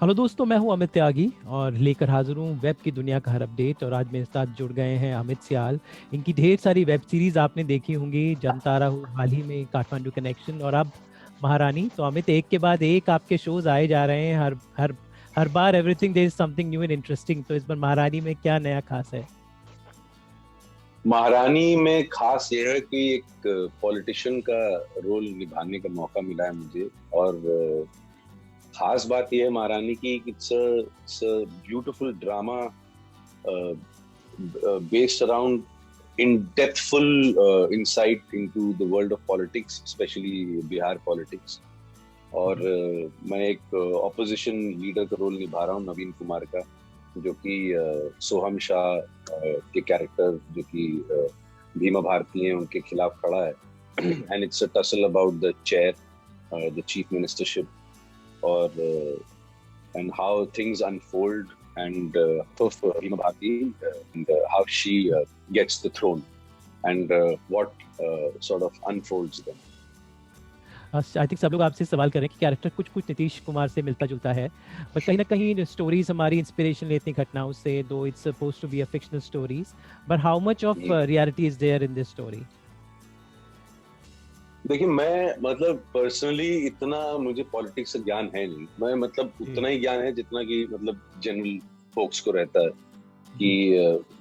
Hello दोस्तों, मैं हूं अमित त्यागी और लेकर हाजिर हूं वेब की दुनिया का हर अपडेट। और आज मेरे साथ जुड़ गए हैं अमित सियाल। इनकी ढेर सारी वेब सीरीज आपने देखी होंगी, जमतारा हो, हाल ही में काठमांडू कनेक्शन, और अब महारानी। तो अमित, एक के बाद एक आपके शोज आए जा रहे हैं। हर हर हर बार everything there is something new and interesting. तो इस बार महारानी में क्या नया खास है? महारानी में खास ये है कि एक पॉलिटिशियन का रोल निभाने का मौका मिला है मुझे। और खास बात यह है महारानी की, it's a beautiful drama based around in-depthful insight into the world of politics, especially Bihar politics. और मैं एक ऑपोजिशन लीडर का रोल निभा रहा हूँ, नवीन कुमार का, जो कि सोहम शाह के कैरेक्टर, जो कि भीमा भारती हैं, उनके खिलाफ खड़ा है। And it's a tussle about the chair, the chief ministership, और and how things unfold, and of Bhima Bharati, and how she gets the throne, and what sort of unfolds then. I think सब लोग आपसे सवाल करें कि character कुछ कुछ नीतीश कुमार से मिलता जुलता है, पर कहीं ना कहीं स्टोरीज हमारी इंस्पिरेशन लेती हैं घटनाओं से, though it's suppose to be a fictional stories. But how much of reality is there in this story? देखिए, मैं मतलब पर्सनली इतना मुझे पॉलिटिक्स से ज्ञान है नहीं। मैं मतलब उतना ही ज्ञान है जितना कि मतलब जनरल फोक्स को रहता है कि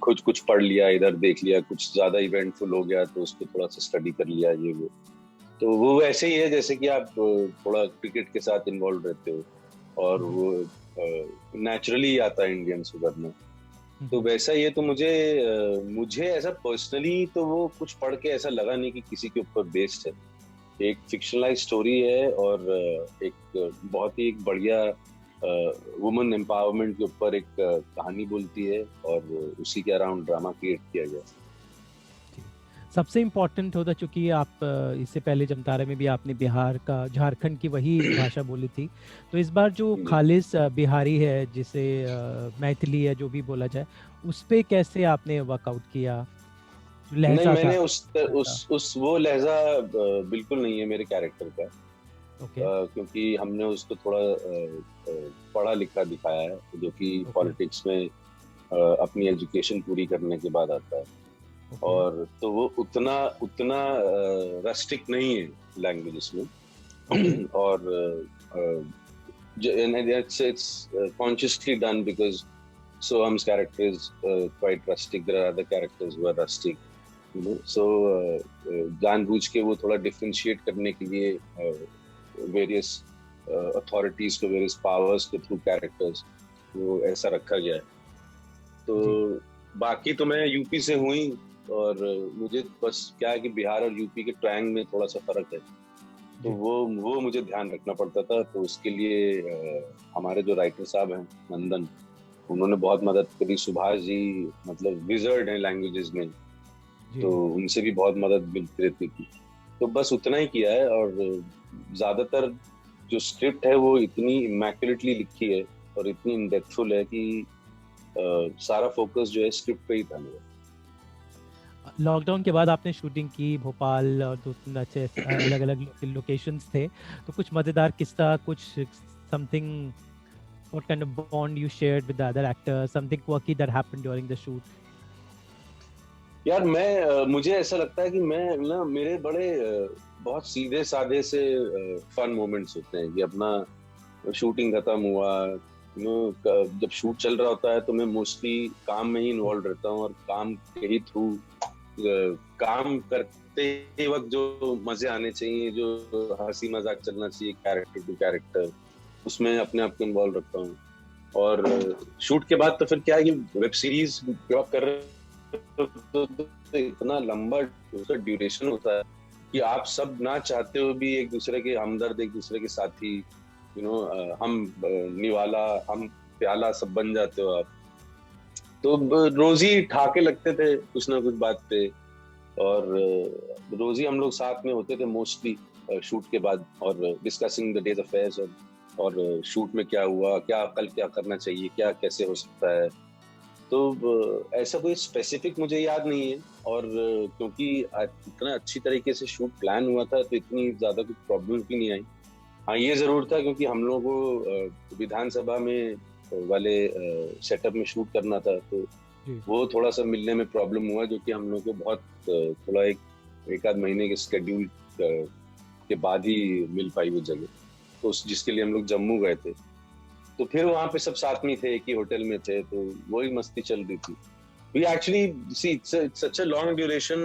कुछ कुछ पढ़ लिया, इधर देख लिया, कुछ ज्यादा इवेंटफुल हो गया तो उस पर थोड़ा सा स्टडी कर लिया, ये वो। तो वो ऐसे ही है जैसे कि आप थोड़ा क्रिकेट के साथ इन्वॉल्व रहते हो, और वो नेचुरली आता है इंडियंस को करना। तो वैसा ही है। तो मुझे ऐसा पर्सनली तो वो कुछ पढ़ के ऐसा लगा नहीं कि किसी के ऊपर बेस्ड है। एक फिक्शनलाइज स्टोरी है, और एक बहुत ही बढ़िया वुमेन एम्पावरमेंट के ऊपर एक कहानी बोलती है, और उसी के अराउंड ड्रामा क्रिएट किया गया। सबसे इम्पोर्टेंट होता, चूंकि आप इससे पहले जमतारा में भी आपने बिहार का, झारखंड की वही भाषा बोली थी, तो इस बार जो खालिस बिहारी है, जिसे मैथिली है जो भी बोला जाए, उस पे कैसे आपने वर्कआउट किया? नहीं, लहजा था मैंने उस वो लहजा बिल्कुल नहीं है मेरे कैरेक्टर का। क्योंकि हमने उसको थोड़ा पढ़ा लिखा दिखाया है, जो कि पॉलिटिक्स में अपनी एजुकेशन पूरी करने के बाद आता है। और तो वो उतना उतना रस्टिक नहीं है लैंग्वेज इसमें। और it's consciously done because Soham's character is quite rustic. There are other characters who are rustic, you know. So जानबूझ के वो थोड़ा डिफरेंशिएट करने के लिए वेरियस अथॉरिटीज को, वेरियस पावर्स के थ्रू कैरेक्टर्स वो ऐसा रखा गया है। तो बाकी तो मैं यूपी से हुई, और मुझे बस क्या है कि बिहार और यूपी के ट्रैंग में थोड़ा सा फर्क है, तो वो मुझे ध्यान रखना पड़ता था। तो उसके लिए हमारे जो राइटर साहब हैं नंदन, उन्होंने बहुत मदद करी। सुभाष जी मतलब विजर्ड हैं लैंग्वेजेस में, तो उनसे भी बहुत मदद मिलती रहती थी। तो बस उतना ही किया है। और ज्यादातर जो स्क्रिप्ट है वो इतनी इमैक्युलेटली लिखी है और इतनी इनडेप्थफुल है कि सारा फोकस जो है स्क्रिप्ट पे ही था मेरा। लॉकडाउन के बाद आपने शूटिंग की भोपाल, और दो तीन अच्छे अलग अलग लोकेशंस थे, तो कुछ मजेदार किस्सा, कुछ something, what kind of bond you shared with the other actor, something quirky that happened during the shoot? यार, मुझे ऐसा लगता है कि मैं ना, मेरे बड़े बहुत सीधे साधे से फन मोमेंट्स होते हैं कि अपना शूटिंग खत्म हुआ, जब शूट चल रहा होता है तो मैं मोस्टली काम में ही इन्वॉल्व रहता हूँ, और काम के ही थ्रू काम करते वक्त जो मजे आने चाहिए, जो हंसी मजाक चलना चाहिए कैरेक्टर टू कैरेक्टर, उसमें अपने आप को इन्वॉल्व रखता हूँ। और शूट के बाद तो फिर क्या है कि वेब सीरीज जब आप कर रहे हो तो इतना लंबा उसका ड्यूरेशन होता है कि आप सब ना चाहते हो भी एक दूसरे के हमदर्द, एक दूसरे के साथी, हम निवाला, हम प्याला सब बन जाते हो आप। तो रोज ही ठाके लगते थे कुछ ना कुछ बात पे, और रोज ही हम लोग साथ में होते थे मोस्टली शूट के बाद, और डिस्कसिंग द डेज अफेयर्स, और शूट में क्या हुआ, क्या कल क्या करना चाहिए, क्या कैसे हो सकता है। तो ऐसा कोई स्पेसिफिक मुझे याद नहीं है। और क्योंकि इतना अच्छी तरीके से शूट प्लान हुआ था तो इतनी ज्यादा कुछ प्रॉब्लम भी नहीं आई। हाँ, ये जरूर था क्योंकि हम लोगों को विधानसभा में वाले सेटअप में शूट करना था, तो जी वो थोड़ा सा मिलने में प्रॉब्लम हुआ, जो कि हम लोग को बहुत थोड़ा एक आध महीने के स्केड्यूल के बाद ही मिल पाई वो जगह, तो जिसके लिए हम लोग जम्मू गए थे। तो फिर वहाँ पे सब साथ में थे, एक ही होटल में थे, तो वही मस्ती चल रही थी। We actually see it's such a long duration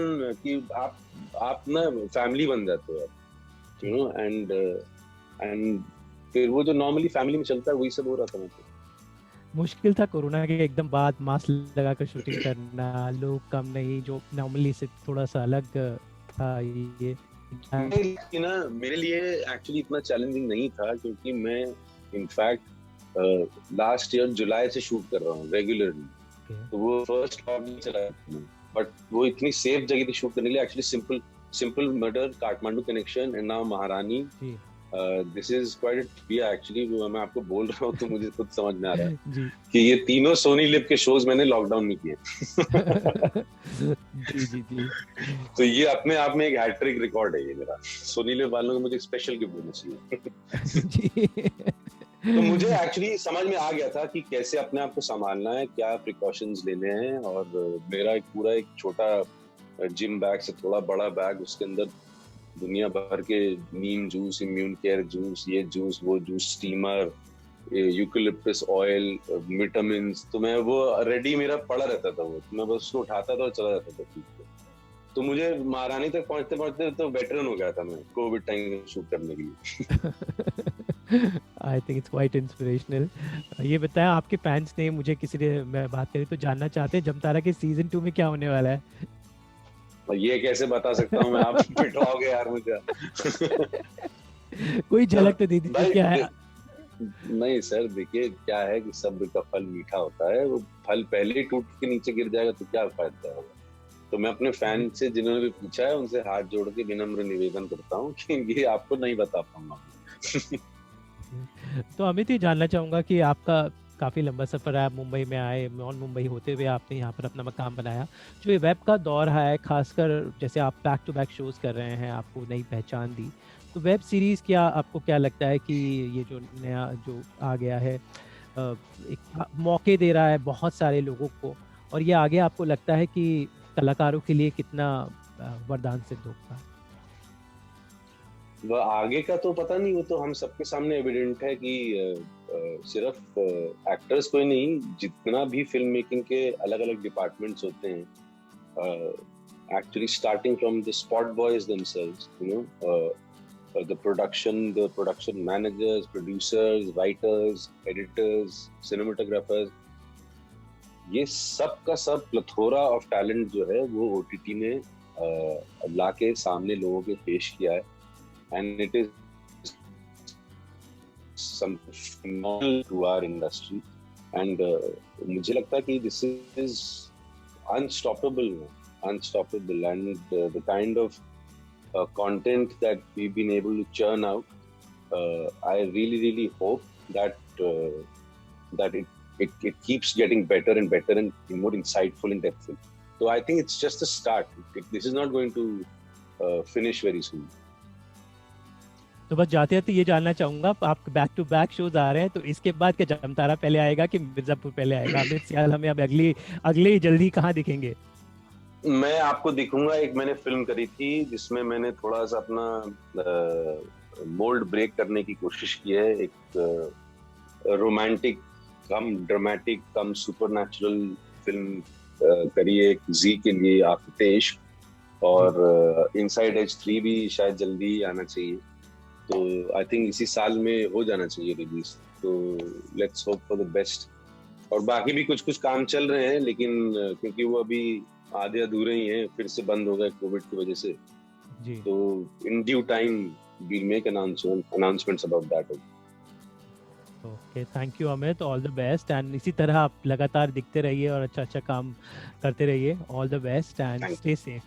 कि आप ना फैमिली बन जाते हो, यू जी। नो, एंड फिर वो जो नॉर्मली फैमिली में चलता है वही सब हो रहा था मतलब। मुश्किल था कोरोना के एकदम बाद मास्क लगाकर शूटिंग करना, लोग कम नहीं, जो नॉर्मली से थोड़ा सा अलग था ये। मेरे लिए एक्चुअली इतना चैलेंजिंग नहीं था, क्योंकि मैं इनफैक्ट लास्ट ईयर जुलाई से शूट कर रहा हूँ रेगुलरली। तो वो फर्स्ट लॉकडाउन चला, बट वो इतनी सेफ जगह थी शूट करने के लिए। Actually simple murder, Kathmandu connection and now Maharani, this is quite trivia actually. मैं आपको बोल रहा हूँ तो मुझे खुद समझ में आ रहा है जी कि ये तीनों सोनी लिव के शोज मैंने लॉकडाउन में किए। जी जी जी। तो ये अपने आप में एक हैट्रिक रिकॉर्ड है ये मेरा। सोनी लिव वालों को मुझे स्पेशल गिफ्ट देना चाहिए। जी तो मुझे एक्चुअली समझ में आ गया था कि कैसे अपने आप को संभालना है, क्या प्रिकॉशंस लेने हैं। और मेरा एक छोटा जिम बैग से थोड़ा बड़ा बैग, उसके अंदर दुनिया भर के नीम जूस, इम्यून केयर जूस, ये जूस, वो juice, steamer, eucalyptus oil, vitamin, तो मैं वो रेडी मेरा पड़ा रहता था। वो मैं बस उसको उठाता था और चला जाता था ठीक है। तो मुझे महारानी तक पहुंचते पहुंचते तो वेटरन हो गया था मैं कोविड टाइम में शूट करने के लिए। I think it's quite inspirational. ये बताया आपके फैंस ने, मुझे किसी ने, मैं बात करी तो जानना चाहते हैं जमतारा के सीजन 2 में क्या होने वाला है। और ये कैसे बता सकता हूँ मैं, आप पिटवाओगे यार मुझे। कोई झलक तो दे दीजिए क्या है। नहीं सर, देखिए क्या है कि सब्र का फल मीठा होता है। वो फल पहले ही टूट के नीचे गिर जाएगा तो क्या फायदा होगा। तो मैं अपने फैन से जिन्होंने भी पूछा है उनसे हाथ जोड़ के विनम्र निवेदन करता हूँ कि ये आपको नहीं बता पाऊंगा। तो अमित, ये जानना चाहूंगा कि आपका काफ़ी लंबा सफ़र है, आप मुंबई में आए, नॉन मुंबई होते हुए आपने यहाँ पर अपना मकाम बनाया। जो ये वेब का दौर है, खासकर जैसे आप बैक टू बैक शोज़ कर रहे हैं, आपको नई पहचान दी, तो वेब सीरीज़ क्या आपको क्या लगता है कि ये जो नया जो आ गया है, एक मौके दे रहा है बहुत सारे लोगों को, और ये आगे आपको लगता है कि कलाकारों के लिए कितना वरदान सिद्ध होगा? वह आगे का तो पता नहीं, वो तो हम सबके सामने एविडेंट है कि सिर्फ एक्टर्स कोई नहीं, जितना भी फिल्म मेकिंग के अलग अलग डिपार्टमेंट्स होते हैं, actually starting from the spot boys themselves, you know, the production managers, producers, writers, editors, cinematographers, ये सब का सब प्लेथोरा ऑफ टैलेंट जो है वो OTT ने लाके सामने लोगों के पेश किया है। And it is something phenomenal to our industry. And मुझे लगता है कि this is unstoppable, and the kind of content that we've been able to churn out, I really hope that it keeps getting better and better and more insightful and depthful. So I think it's just a start. This is not going to finish very soon. तो बस जाते जाते ये जानना चाहूंगा, आप back to back shows आ रहे हैं, तो इसके बाद क्या जमतारा पहले आएगा कि मिर्जापुर पहले आएगा? अमित सियाल हमें अब अगले जल्दी कहाँ दिखेंगे? मैं आपको दिखूंगा। एक मैंने फिल्म करी थी जिसमें मैंने थोड़ा सा अपना मोल्ड ब्रेक करने की कोशिश की है। एक रोमांटिक कम ड्रामेटिक कम सुपरनैचुरल फिल्म करी है एक जी के लिए, आफतेश। और इनसाइड एज 3 भी शायद जल्दी आना चाहिए, तो आई थिंक इसी साल में हो जाना चाहिए रिलीज। तो let's hope for the best. और बाकी भी कुछ काम चल रहे हैं, लेकिन क्योंकि वो अभी आधे अधूरे ही हैं, फिर से बंद हो गए कोविड की वजह से जी। तो in due time we'll make announcements about that. Okay, thank you Amit, all the best, and इसी तरह आप लगातार दिखते रहिए और अच्छा काम करते रहिए। All the best and stay safe.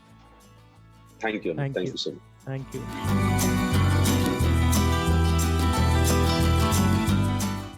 Thank you so much. Thank you.